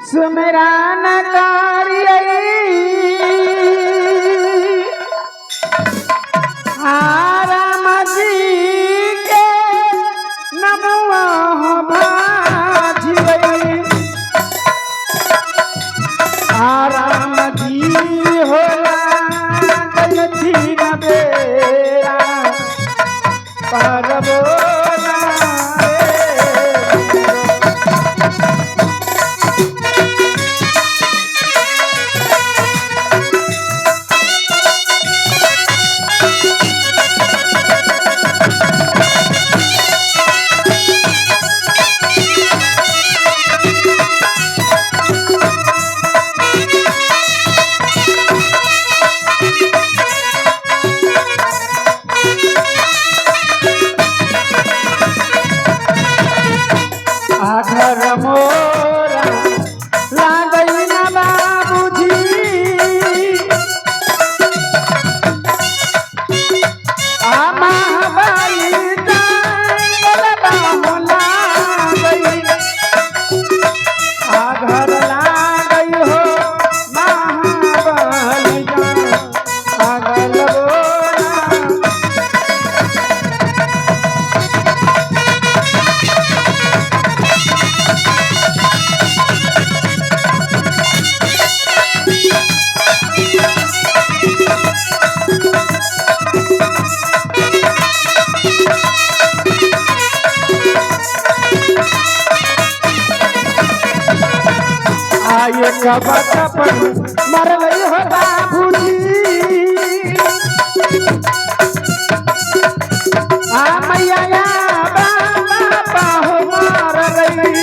सुमिरन करियै राम जी के नमवा भाजियै राम जी होला गयथी न बेरा परबो घर मोरा लागई न बाबूजी महाबाली घर लागई हो महाबाली अगल आये कबटपन मर गई हो बाबूजी मैया बाबा हो मर गई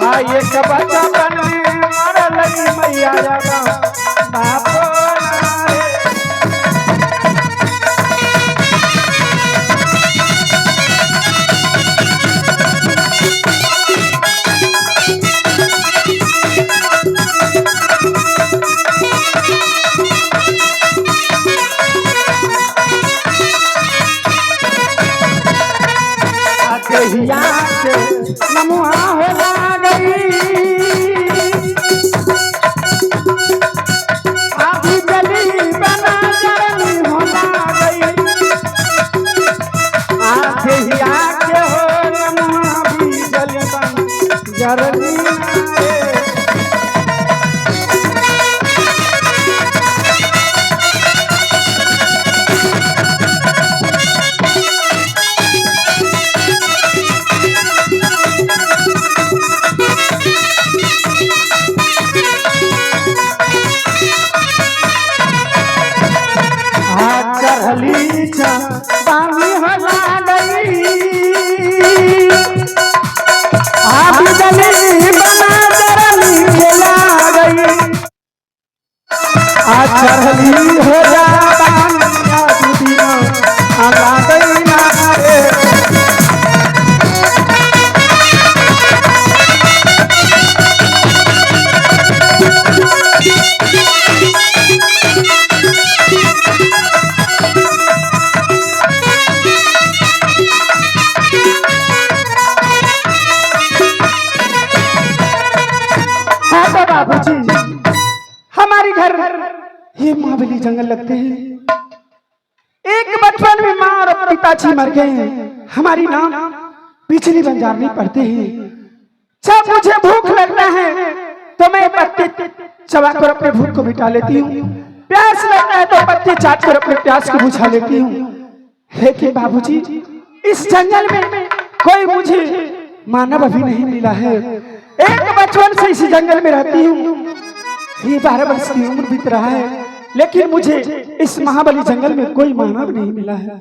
आये कबटपन मर गई मैया बाबा कहिया के नमुआ हो गई अभी जली बना जरनी हो गई कहिया के हो नमुआ भी जली बना जरनी चढ़ली बानी होला गई आप जली बना जरनी खेला गई चढ़ली हो जा ला गई ना रे बाबूजी हमारे घर ये महाबली जंगल लगते हैं। एक बचपन में माँ और पिताजी मर गए हैं। हमारी नाम बिजली बंजारनी पड़ते हैं। जब मुझे भूख लगता है तो मैं पत्ते चबाकर अपने भूख को मिटा लेती हूँ। प्यास लगता है तो पत्ते चाटकर अपने प्यास को बुझा लेती हूँ। लेकिन बाबूजी इस जंगल में कोई मुझे मानव अभी नहीं मिला है। एक बचपन से इसी जंगल में रहती हूँ। ये 12 वर्ष की उम्र बीत रहा है लेकिन मुझे इस महाबली जंगल में कोई मानव नहीं मिला है।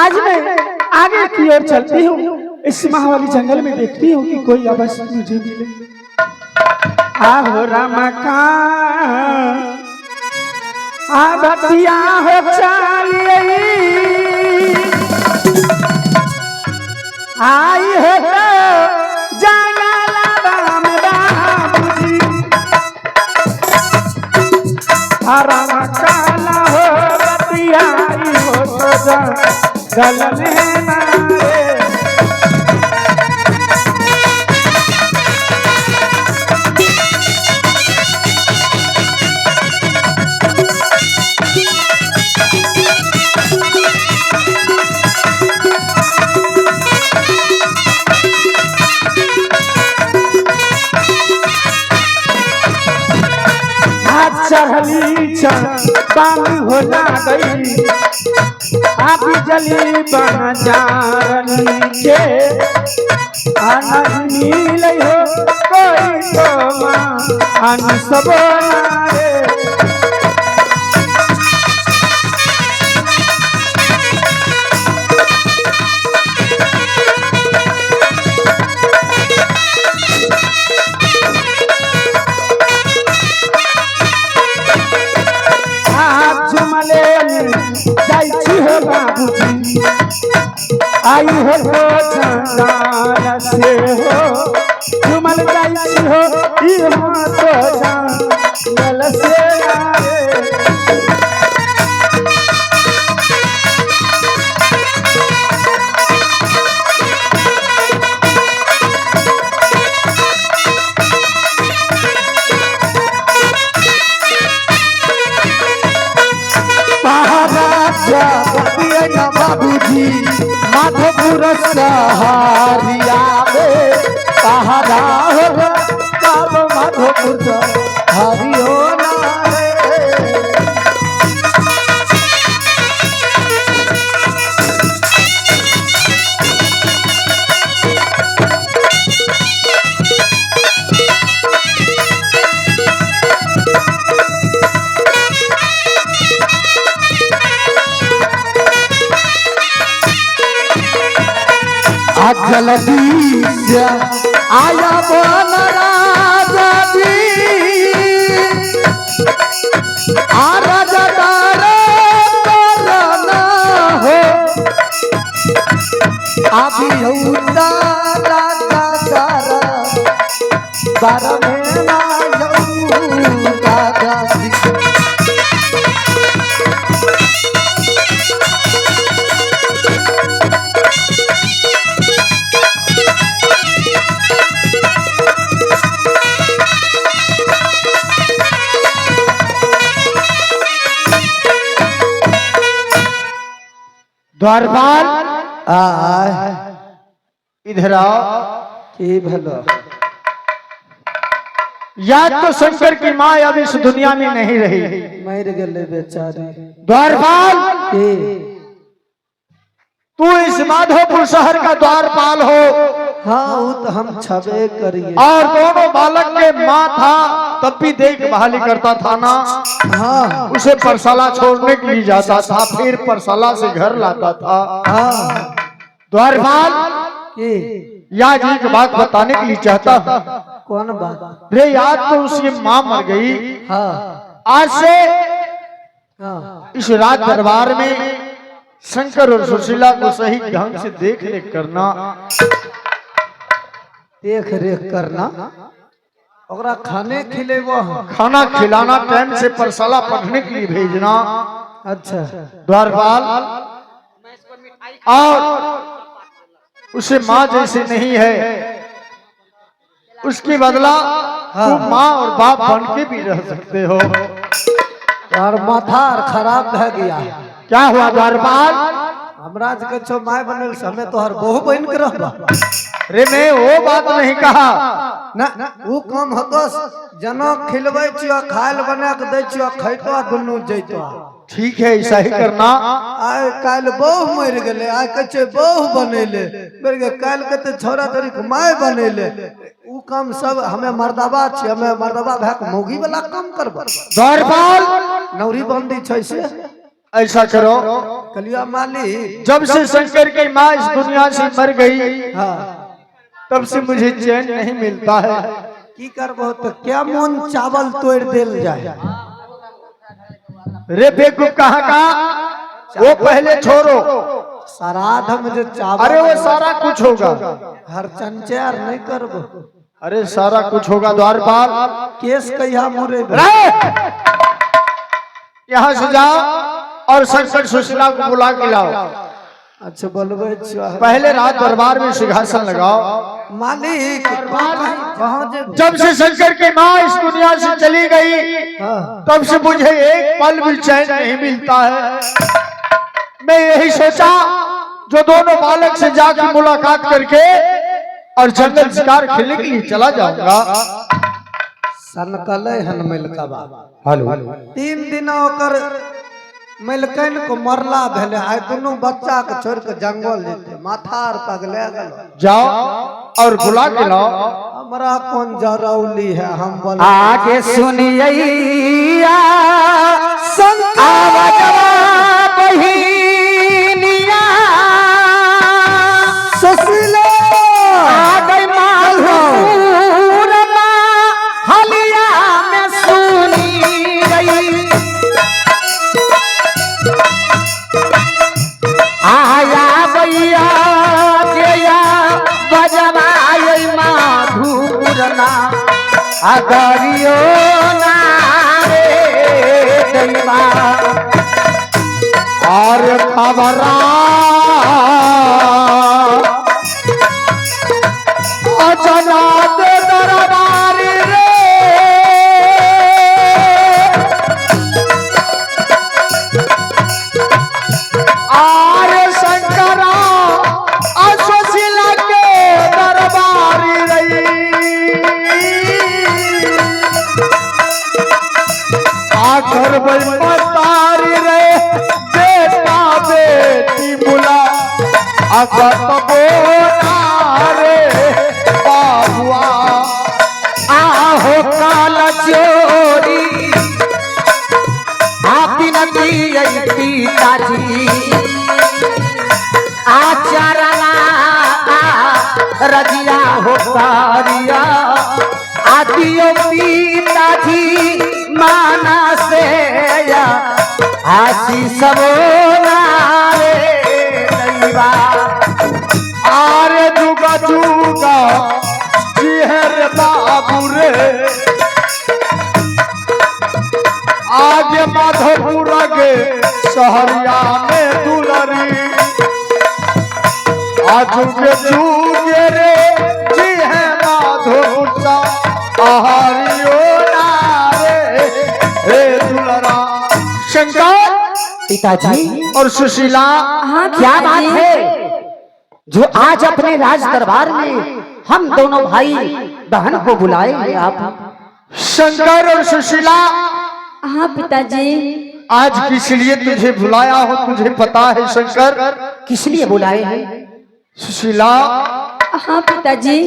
आज मैं आगे की ओर चलती हूँ। इस महाबली जंगल में देखती हूँ कि कोई अवश्य मुझे मिले। आहो रमका आबतिया हो चलिए आई है राम काला हो बतियाई हो तो गल में मारे चढ़ली बांग होला गई आप जली बन जारनी के आनंद मिल हो कोई तो माँ अन सब नारे बाबूजी आई हो तो जंजाल से हो झुमल जाई हो ई हो तो जंजाल से बाबूजी माधोपुर सहारिया में कहारा हो तब माधोपुर हरियो जल्दी से आया बन राजा जी राजा करना हो अभी राजा बार में ना दादा द्वारपाल इधर आओ की भलो याद तो शंकर की माँ अब इस दुनिया में नहीं रही मर गए बेचारे द्वारपाल तू इस माधोपुर शहर का द्वारपाल हो हाँ वो तो हम छबे करिए और दोनों बालक के माँ था तब भी देखभाल करता था ना हाँ उसे परसाला छोड़ने के लिए जाता था फिर परसाला से घर लाता था हाँ द्वारपाल याद एक बात बताने के लिए चाहता कौन बात रे याद तो उसकी माँ मर गई हाँ आज से इस राज दरबार में शंकर और सुशीला को सही ढंग से देख रेख करना और खाने खिलेवा खाना खिलाना टाइम से परसाला पढ़ने के लिए भेजना अच्छा द्वारपाल और उसे माँ जैसे नहीं है उसके बदला हाँ। तुम माँ और बाप बन के भी रह सकते हो और माथा खराब रह गया क्या हुआ द्वारपाल हमरा जो माय बनल समय तो हर बहु बन के रह रे मैं वो बात नहीं कहा ना वो काम होतो जनो खिलबै छियो खायल बना के दै छियो खैतो दुनु जइतो ठीक है ऐसा ही करना आय काल बहु मर गेले आय कचे बहु बनेले मर गे काल के त छोरा तरी के माय बनेले उ काम सब हमें मर्दाबा छी हमें मर्दाबा भए के मौगी वाला काम करब द्वारपाल नौरी बंदी छै से ऐसा करो कलिया माली जब से शंकर की माँ इस दुनिया से मर गई हाँ तब से मुझे चैन नहीं मिलता है की करबो तो क्या मन चावल तोड़ देल जाए रे बेवकूफ कहाँ का वो पहले छोड़ो श्राद्ध में जो चावल अरे वो सारा कुछ होगा हर चंचर नहीं करबो अरे सारा कुछ होगा द्वारपाल केस कहिया मुरे यहाँ से जाओ और शंकर सुशीला को बुला के लाओ अच्छा बोलबे पहले रात दरबार में सिंहासन लगाओ मालिक जब से शंकर की माँ इस दुनिया से चली गई तब से मुझे एक पल भी चैन नहीं मिलता है मैं यही सोचा जो दोनों बालक से जाकर मुलाकात करके और जंगल शिकार खेलने के लिए चला जाऊंगा सनकले हन मिलकबा हेलो 3 दिन ओकर मिलकन को मरला भेले आय दोनों बच्चा के छोड़ के जंगल जेते माथार पगले गलो जाओ और बुला के लाओ। हमरा कौन जरौली है हम बोल आगे सुनिया आवाजवा बहिनिया सुशीला आ गई मालूर हलिया में सुनी गई आया भैया गया बजवाई माधुरना अगरियो ना रे दैवा और खबरा अजना दे दरबार रे आर शंकरा अशोशिला के दरबारी रही आकर बलतारी रे बेटा बेटी बुला अगत बोला रे बाबुआ आहो काल चोरी आपी नदी पिताजी आचरना रजिया हो कारिया आदियो पिताजी माना से या आशीष बोलावे दैवा आरे जुगा जुगा जिहर बाबू रे आगे माधोपुर के सहरिया में दुलरी आजुगे जुगे रे जी है माधोपुर आहारियो नारे हे दुलरा शंकर पिताजी और सुशीला क्या बात है जो आज अपने राज दरबार में हम दोनों भाई बहन को बुलाए आप शंकर और सुशीला। हाँ पिताजी। आज किस लिए तुझे बुलाया हो तुझे पता है शंकर? किस लिए बुलाए हैं सुशीला? हाँ पिताजी।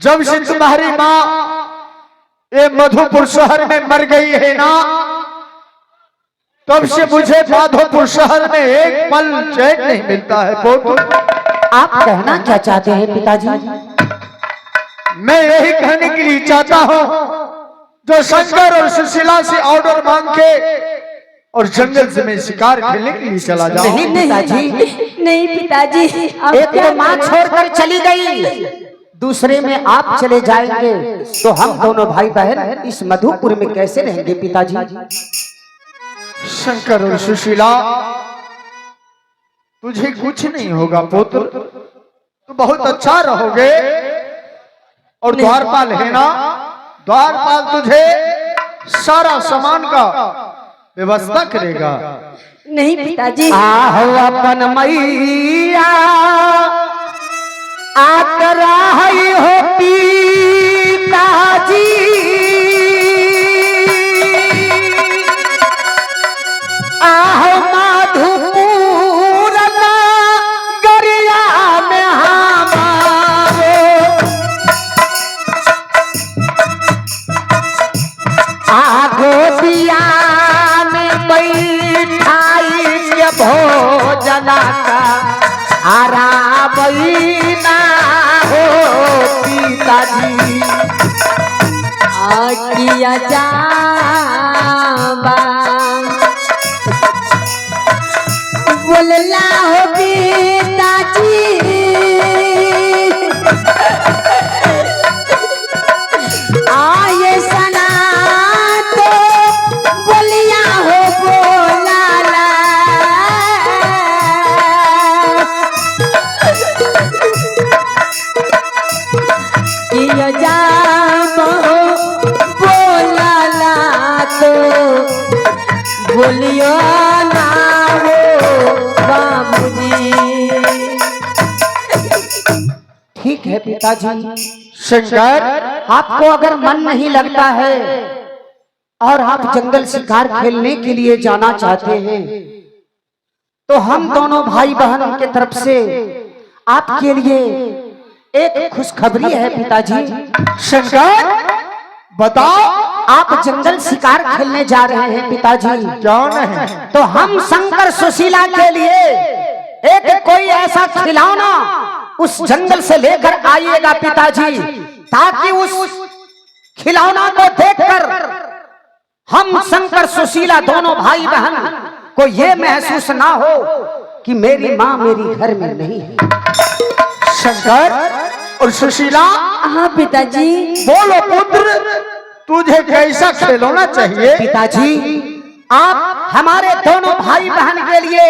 जब से तुम्हारी माँ ये मधुपुर शहर में मर गई है ना तब से मुझे माधोपुर शहर में एक पल चैन नहीं मिलता है। आप कहना क्या चाहते हैं पिताजी? मैं यही कहने के लिए चाहता हूँ जो शंकर और सुशीला से ऑर्डर मांग के और जंगल से मैं शिकार खेलने के लिए चला जाऊं। नहीं पिताजी, नहीं पिताजी। एक तो माँ छोड़कर चली गई, दूसरे में आप चले जाएंगे तो हम दोनों भाई बहन इस मधुपुर में कैसे रहेंगे पिताजी? शंकर और सुशीला तुझे कुछ नहीं होगा पुत्र, तो बहुत अच्छा रहोगे और द्वारपाल है ना, द्वारपाल तुझे सारा सामान का व्यवस्था करेगा। नहीं पिताजी। आहो अपन मैया आकर आई हो पिताजी, आहो माधुपुर गरिया में हमारो आगो दिया में बैठाई के भोजना का आराबैना हो पिताजी। किया जाबा बोलला हो पिताजी, आये सना तो बोलिया हो बोलाला, किया जाबा बोलाला तो बोलियो ना हो बाबूजी। ठीक है पिताजी। शंकर आपको अगर मन नहीं लगता है और आप जंगल शिकार खेलने के लिए जाना चाहते हैं तो हम दोनों भाई बहन के तरफ से आपके लिए एक खुशखबरी है पिताजी। शंकर बताओ, आप जंगल शिकार खेलने जा रहे हैं पिताजी। कौन है? तो हम शंकर सुशीला के लिए एक कोई ऐसा खिलौना उस जंगल से लेकर आइएगा पिताजी, ताकि उस खिलौना को देखकर हम शंकर सुशीला दोनों भाई बहन को ये महसूस ना हो कि मेरी माँ मेरी घर में नहीं है। शंकर और सुशीला, हाँ पिताजी। बोलो पुत्र, तुझे कैसा खिलौना चाहिए? पिताजी, आप हमारे दोनों भाई बहन के लिए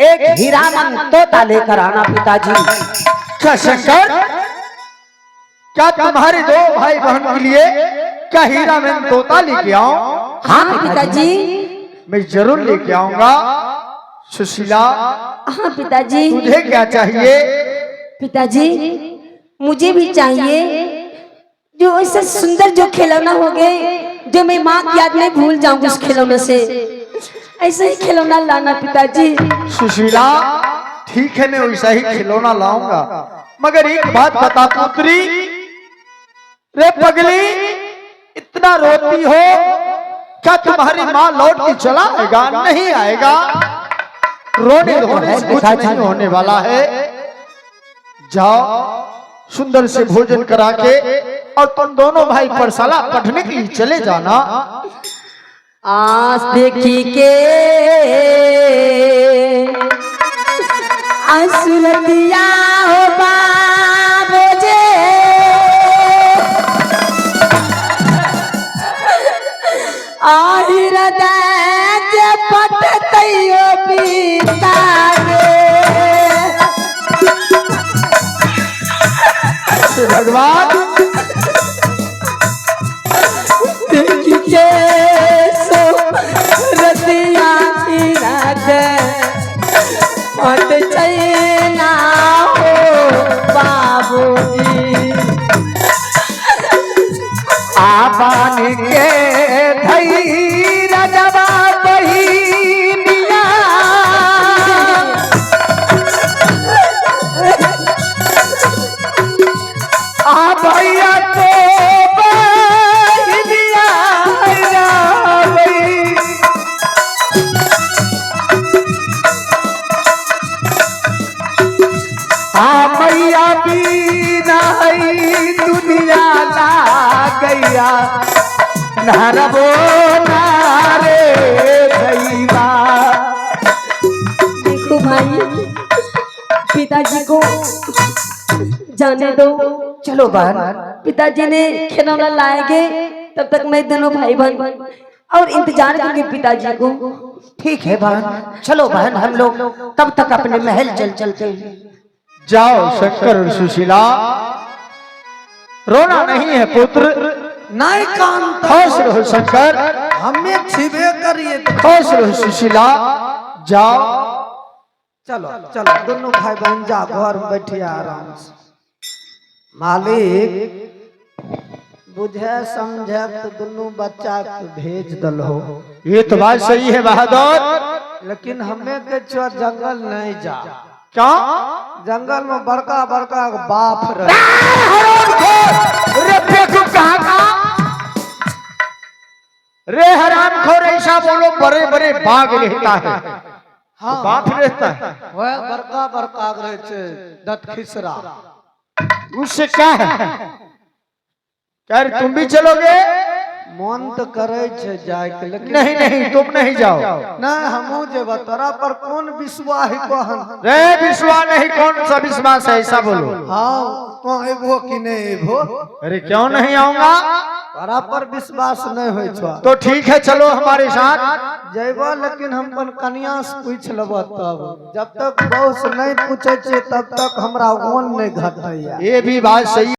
एक हीरामन तोता लेकर आना पिताजी। क्या शंकर, क्या तुम्हारे दो भाई बहन के लिए क्या हीरा में तोता लेके आऊं? हाँ पिताजी। मैं जरूर लेके आऊंगा। सुशीला, हाँ पिताजी। तुझे क्या चाहिए? पिताजी, मुझे भी चाहिए जो ऐसा सुंदर जो खिलौना हो गए, जो मैं माँ की याद नहीं भूल जाऊंगी उस खिलौने से। ऐसा ही खिलौना लाना पिताजी। सुशीला, ठीक है, मैं वैसा ही खिलौना लाऊंगा, मगर एक बात बता पुत्री, रे पगली, इतना रोती हो, क्या तुम्हारी माँ लौट के चला आएगा? नहीं आएगा। रोने रोने से कुछ नहीं होने वाला है। जाओ, सुंदर से भोजन करा के और तुम दोनों भाई पाठशाला पढ़ने के लिए चले जाना। आस देखी के असुरतिया हो बाबूजी, आहि हृदय पटतैयो पिता रे भगवान, देखी के सो रतिया रात पट चैना हो बाबूजी, आबान के धैर्य जबा बहिनिया, आ भैया तो बहिनिया रावई, आ मैया बीना दुनिया ला गैया, नरबो नारे भैया। देखो भाई, पिताजी को जाने दो। चलो बहन, पिताजी ने खिलौना लाएंगे, तब तक मैं दोनों भाई बहन और इंतजार करेंगे पिताजी को। ठीक है बहन, चलो बहन, हम लोग तब तक अपने महल चलते हैं। जाओ शंकर और सुशीला, रोना नहीं है पुत्र, नहीं कान खुश रहो शंकर, हमें छिबे करिए। खुश रहो सुशीला। जाओ, चलो चलो, दोनों भाई बहन जा घर में बैठिए आराम से। मालिक बुझे समझे तो दोनों बच्चा के भेज दलो, ये तो बात सही है बहादुर, लेकिन हमें के छो जंगल नहीं जा। क्या? जंगल में बड़का बड़का बाप रहे। रे बेवकूफ कहाँ का? रे हरामखोर, ऐसा बोलो, बड़े बड़े बाग रहता है। हाँ, बाप रहता है, वह बड़का बड़का रहे छे दत खिसरा। उससे क्या है? क्या तुम भी चलोगे? मन तो करे छे जाए के, लेकिन नहीं नहीं, तुम नहीं जाओ। नहीं, हमू जेब। तोरा पर कौन विश्वास कहन? रे विश्वास नहीं, कौन सा विश्वास है, ऐसा बोलो। हाँ, तो एबो कि नहीं एबो? अरे क्यों नहीं आऊंगा? तोरा पर विश्वास नहीं होय छो तो ठीक है, चलो हमारे साथ। जेबो, लेकिन हम अपन कन्या से पूछ लेबो तब। जब तक बहू से नहीं पूछे छे तब तक हमरा ओन नहीं घटैया। ये भी बात सही